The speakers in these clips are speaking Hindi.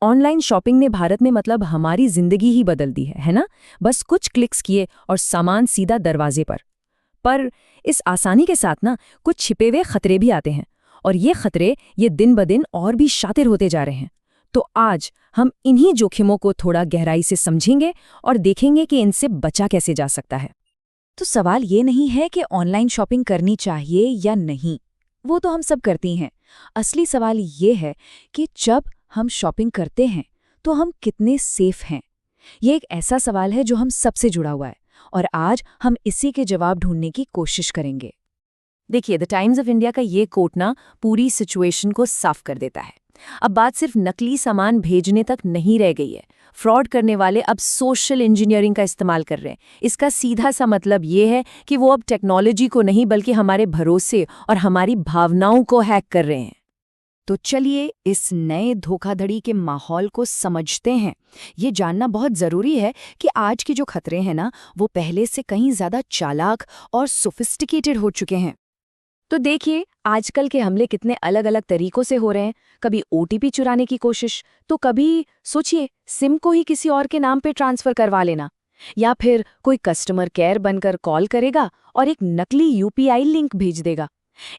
ऑनलाइन शॉपिंग ने भारत में मतलब हमारी जिंदगी ही बदल दी है ना? बस कुछ क्लिक्स किए और सामान सीधा दरवाजे पर इस आसानी के साथ ना कुछ छिपे हुए खतरे भी आते हैं, और ये खतरे ये दिन ब दिन और भी शातिर होते जा रहे हैं। तो आज हम इन्हीं जोखिमों को थोड़ा गहराई से समझेंगे और देखेंगे कि इनसे बचा कैसे जा सकता है। तो सवाल ये नहीं है कि ऑनलाइन शॉपिंग करनी चाहिए या नहीं, वो तो हम सब करती हैं। असली सवाल ये है कि जब हम शॉपिंग करते हैं तो हम कितने सेफ हैं। ये एक ऐसा सवाल है जो हम सबसे जुड़ा हुआ है, और आज हम इसी के जवाब ढूंढने की कोशिश करेंगे। देखिए, द टाइम्स ऑफ इंडिया का ये कोट ना पूरी सिचुएशन को साफ कर देता है। अब बात सिर्फ नकली सामान भेजने तक नहीं रह गई है। फ्रॉड करने वाले अब सोशल इंजीनियरिंग का इस्तेमाल कर रहे हैं। इसका सीधा सा मतलब ये है कि वो अब टेक्नोलॉजी को नहीं बल्कि हमारे भरोसे और हमारी भावनाओं को हैक कर रहे हैं। तो चलिए इस नए धोखाधड़ी के माहौल को समझते हैं। ये जानना बहुत ज़रूरी है कि आज के जो खतरे हैं ना, वो पहले से कहीं ज़्यादा चालाक और सोफिस्टिकेटेड हो चुके हैं। तो देखिए, आजकल के हमले कितने अलग अलग तरीकों से हो रहे हैं। कभी ओटीपी चुराने की कोशिश, तो कभी सोचिए सिम को ही किसी और के नाम पे ट्रांसफर करवा लेना, या फिर कोई कस्टमर केयर बनकर कॉल करेगा और एक नकली यूपीआई लिंक भेज देगा।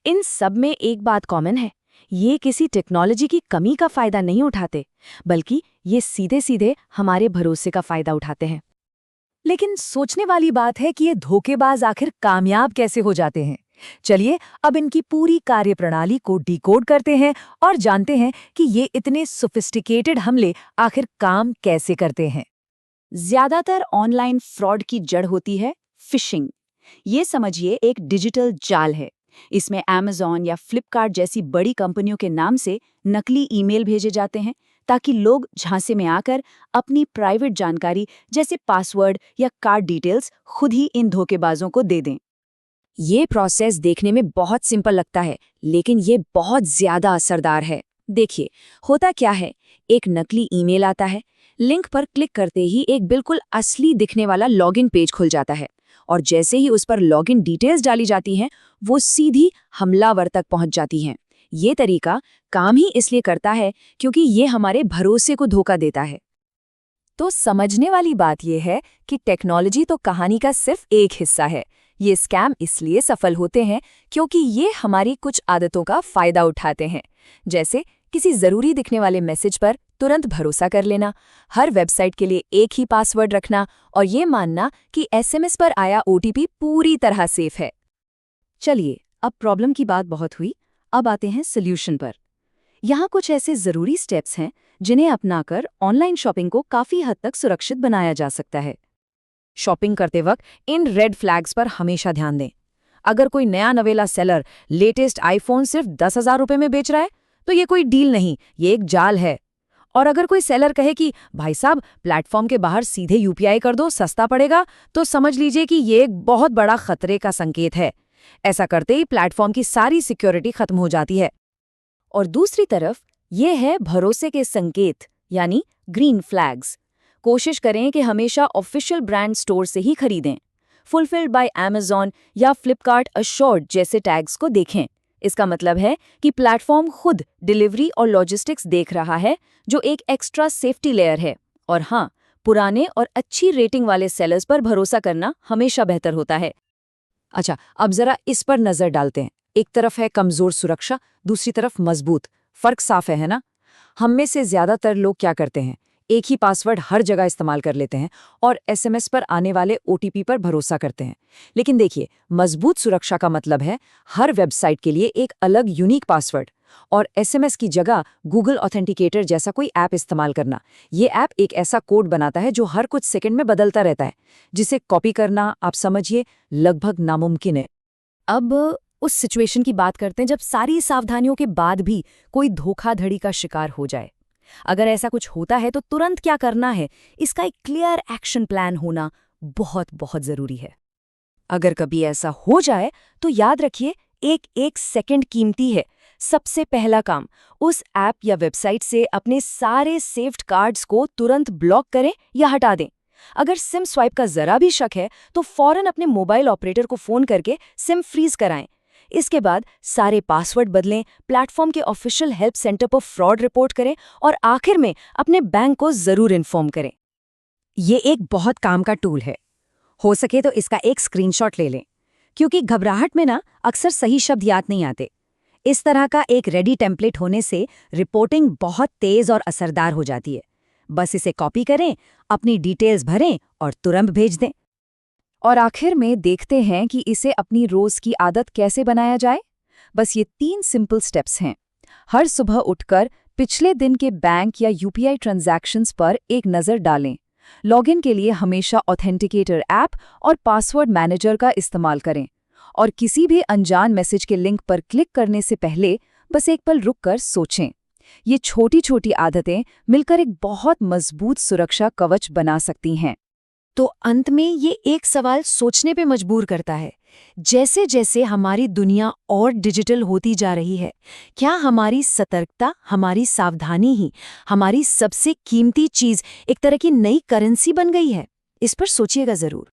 इन सब में एक बात कॉमन है, ये किसी टेक्नोलॉजी की कमी का फायदा नहीं उठाते, बल्कि ये सीधे सीधे हमारे भरोसे का फायदा उठाते हैं। लेकिन सोचने वाली बात है कि ये धोखेबाज आखिर कामयाब कैसे हो जाते हैं। चलिए अब इनकी पूरी कार्यप्रणाली को डिकोड करते हैं और जानते हैं कि ये इतने सोफिस्टिकेटेड हमले आखिर काम कैसे करते हैं। ज्यादातर ऑनलाइन फ्रॉड की जड़ होती है फिशिंग। ये समझिए एक डिजिटल जाल है। इसमें Amazon या Flipkart जैसी बड़ी कंपनियों के नाम से नकली ईमेल भेजे जाते हैं, ताकि लोग झांसे में आकर अपनी प्राइवेट जानकारी जैसे पासवर्ड या कार्ड डिटेल्स खुद ही इन धोखेबाजों को दे दें। ये प्रोसेस देखने में बहुत सिंपल लगता है, लेकिन ये बहुत ज्यादा असरदार है। देखिए, होता क्या है, एक नकली ईमेल आता है, लिंक पर क्लिक करते ही एक बिल्कुल असली दिखने वाला लॉगिन पेज खुल जाता है, और जैसे ही उस पर लॉगिन डिटेल्स डाली जाती हैं, वो सीधी हमलावर तक पहुंच जाती हैं। ये तरीका काम ही इसलिए करता है क्योंकि ये हमारे भरोसे को धोखा देता है। तो समझने वाली बात यह है कि टेक्नोलॉजी तो कहानी का सिर्फ एक हिस्सा है। ये स्कैम इसलिए सफल होते हैं क्योंकि ये हमारी कुछ आदतों का फायदा उठाते हैं, जैसे किसी जरूरी दिखने वाले मैसेज पर तुरंत भरोसा कर लेना, हर वेबसाइट के लिए एक ही पासवर्ड रखना, और ये मानना कि एसएमएस पर आया ओटीपी पूरी तरह सेफ है। चलिए, अब प्रॉब्लम की बात बहुत हुई, अब आते हैं सोल्यूशन पर। यहाँ कुछ ऐसे जरूरी स्टेप्स हैं जिन्हें अपनाकर ऑनलाइन शॉपिंग को काफी हद तक सुरक्षित बनाया जा सकता है। शॉपिंग करते वक्त इन रेड फ्लैग्स पर हमेशा ध्यान दें। अगर कोई नया नवेला सेलर लेटेस्ट आईफोन सिर्फ 10,000 रुपए में बेच रहा है, तो ये कोई डील नहीं, ये एक जाल है। और अगर कोई सेलर कहे कि भाई साहब प्लेटफॉर्म के बाहर सीधे यूपीआई कर दो, सस्ता पड़ेगा, तो समझ लीजिए कि ये एक बहुत बड़ा खतरे का संकेत है। ऐसा करते ही प्लेटफॉर्म की सारी सिक्योरिटी खत्म हो जाती है। और दूसरी तरफ ये है भरोसे के संकेत, यानी ग्रीन फ्लैग्स। कोशिश करें कि हमेशा ऑफिशियल ब्रांड स्टोर से ही खरीदें। फुलफिल्ड बाय Amazon या Flipkart अश्योर्ड जैसे टैग्स को देखें। इसका मतलब है कि प्लेटफॉर्म खुद डिलीवरी और लॉजिस्टिक्स देख रहा है, जो एक एक्स्ट्रा सेफ्टी लेयर है। और हाँ, पुराने और अच्छी रेटिंग वाले सेलर्स पर भरोसा करना हमेशा बेहतर होता है। अच्छा, अब जरा इस पर नजर डालते हैं। एक तरफ है कमजोर सुरक्षा, दूसरी तरफ मजबूत। फर्क साफ है ना? हम में से ज्यादातर लोग क्या करते हैं, एक ही पासवर्ड हर जगह इस्तेमाल कर लेते हैं और एसएमएस पर आने वाले ओटीपी पर भरोसा करते हैं। लेकिन देखिए, मजबूत सुरक्षा का मतलब है हर वेबसाइट के लिए एक अलग यूनिक पासवर्ड, और एसएमएस की जगह गूगल ऑथेंटिकेटर जैसा कोई ऐप इस्तेमाल करना। ये ऐप एक ऐसा कोड बनाता है जो हर कुछ सेकंड में बदलता रहता है, जिसे कॉपी करना, आप समझिए, लगभग नामुमकिन है। अब उस सिचुएशन की बात करते हैं जब सारी सावधानियों के बाद भी कोई धोखाधड़ी का शिकार हो जाए। अगर ऐसा कुछ होता है तो तुरंत क्या करना है, इसका एक क्लियर एक्शन प्लान होना बहुत बहुत जरूरी है। अगर कभी ऐसा हो जाए तो याद रखिए, एक एक सेकंड कीमती है। सबसे पहला काम, उस ऐप या वेबसाइट से अपने सारे सेव्ड कार्ड्स को तुरंत ब्लॉक करें या हटा दें। अगर सिम स्वाइप का जरा भी शक है तो फौरन अपने मोबाइल ऑपरेटर को फोन करके सिम फ्रीज कराएं। इसके बाद सारे पासवर्ड बदलें, प्लेटफॉर्म के ऑफिशियल हेल्प सेंटर पर फ्रॉड रिपोर्ट करें और आखिर में अपने बैंक को जरूर इन्फॉर्म करें। ये एक बहुत काम का टूल है। हो सके तो इसका एक स्क्रीनशॉट ले लें, क्योंकि घबराहट में ना अक्सर सही शब्द याद नहीं आते। इस तरह का एक रेडी टेम्पलेट होने से रिपोर्टिंग बहुत तेज और असरदार हो जाती है। बस इसे कॉपी करें, अपनी डिटेल्स भरें और तुरंत भेज दें। और आखिर में देखते हैं कि इसे अपनी रोज की आदत कैसे बनाया जाए। बस ये 3 सिंपल स्टेप्स हैं। हर सुबह उठकर पिछले दिन के बैंक या यूपीआई ट्रांजैक्शंस पर एक नज़र डालें। लॉगिन के लिए हमेशा ऑथेंटिकेटर ऐप और पासवर्ड मैनेजर का इस्तेमाल करें। और किसी भी अनजान मैसेज के लिंक पर क्लिक करने से पहले बस एक पल रुककर सोचें। ये छोटी छोटी आदतें मिलकर एक बहुत मजबूत सुरक्षा कवच बना सकती हैं। तो अंत में ये एक सवाल सोचने पे मजबूर करता है। जैसे जैसे हमारी दुनिया और डिजिटल होती जा रही है, क्या हमारी सतर्कता, हमारी सावधानी ही हमारी सबसे कीमती चीज, एक तरह की नई करेंसी बन गई है? इस पर सोचिएगा जरूर।